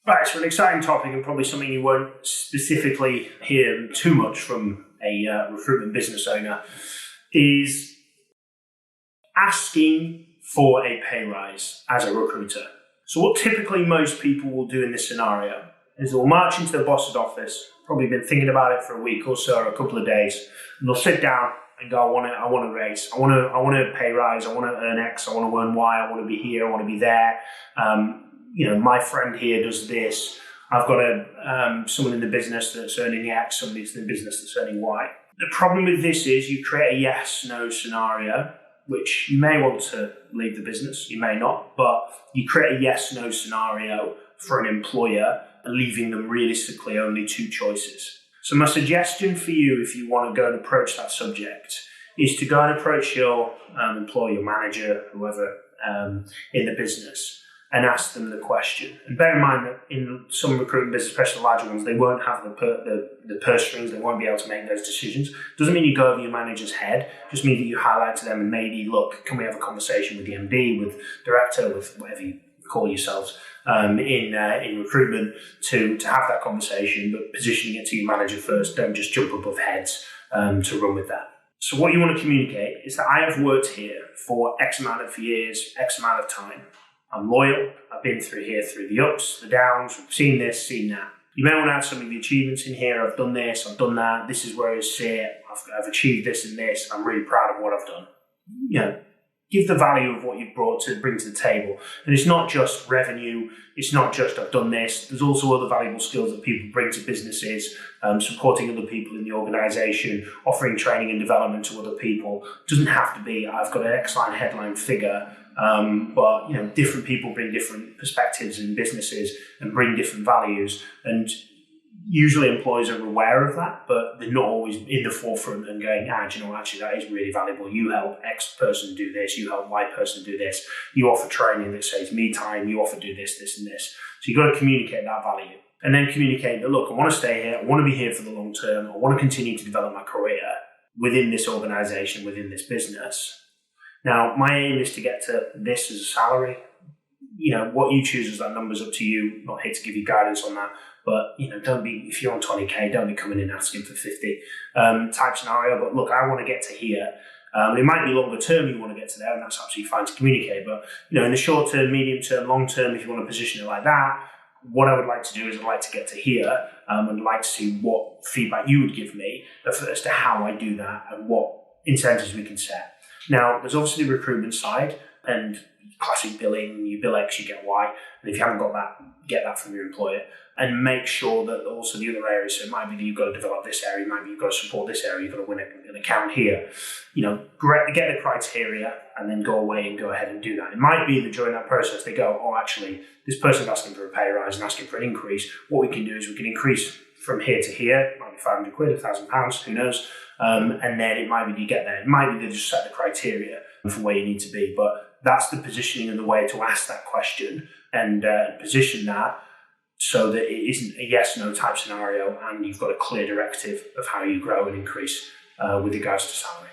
Right, so an exciting topic and probably something you won't specifically hear too much from a recruitment business owner is asking for a pay rise as a recruiter. So what typically most people will do in this scenario is they'll march into the boss's office, probably been thinking about it for a week or so or a couple of days, and they'll sit down and go, I want a raise, I want a pay rise, I want to earn X, I want to earn Y, I want to be here, I want to be there. My friend here does this. I've got someone in the business that's earning X, somebody in the business that's earning Y. The problem with this is you create a yes-no scenario, which you may want to leave the business, you may not, but you create a yes-no scenario for an employer, leaving them realistically only two choices. So my suggestion for you, if you want to go and approach that subject, is to go and approach your employer, your manager, whoever in the business, and ask them the question. And bear in mind that in some recruitment business, especially larger ones, they won't have the purse strings, they won't be able to make those decisions. Doesn't mean you go over your manager's head, just means that you highlight to them and maybe, look, can we have a conversation with the MD, with director, with whatever you call yourselves in recruitment to have that conversation, but positioning it to your manager first. Don't just jump above heads to run with that. So what you want to communicate is that I have worked here for X amount of years, X amount of time. I'm loyal. I've been through the ups, the downs, I've seen this, seen that. You may want to add some of the achievements in here. I've done this, I've done that. This is where I sit. I've achieved this and this. I'm really proud of what I've done. Give the value of what you've brought to bring to the table. And it's not just revenue. It's not just I've done this. There's also other valuable skills that people bring to businesses, supporting other people in the organisation, offering training and development to other people. It doesn't have to be I've got an X-line headline figure, but different people bring different perspectives in businesses and bring different values. And usually employers are aware of that, but they're not always in the forefront and going, actually that is really valuable. You help X person do this, you help Y person do this, you offer training that saves me time, you offer do this, this and this. So you've got to communicate that value. And then communicate that, look, I want to stay here, I want to be here for the long term, I want to continue to develop my career within this organisation, within this business. Now, my aim is to get to this as a salary. What you choose as that number's up to you. Not here to give you guidance on that, but don't be, if you're on 20k, don't be coming in asking for 50 type scenario. But look, I want to get to here. It might be longer term you want to get to there, and that's absolutely fine to communicate. But in the short term, medium term, long term, if you want to position it like that, what I would like to do is I'd like to get to here, and like to see what feedback you would give me as to how I do that and what incentives we can set. Now, there's obviously the recruitment side and classic billing. You bill X, you get Y. And if you haven't got that, get that from your employer. And make sure that also the other areas, so it might be that you've got to develop this area, it might be you've got to support this area, you've got to win an account here. Get the criteria and then go away and go ahead and do that. It might be that during that process they go, actually, this person's asking for a pay rise and asking for an increase. What we can do is we can increase from here to here. It might be 500 quid, £1,000, who knows? And then it might be you get there. It might be they just set the criteria for where you need to be. But that's the positioning and the way to ask that question and position that so that it isn't a yes-no type scenario and you've got a clear directive of how you grow and increase with regards to salary.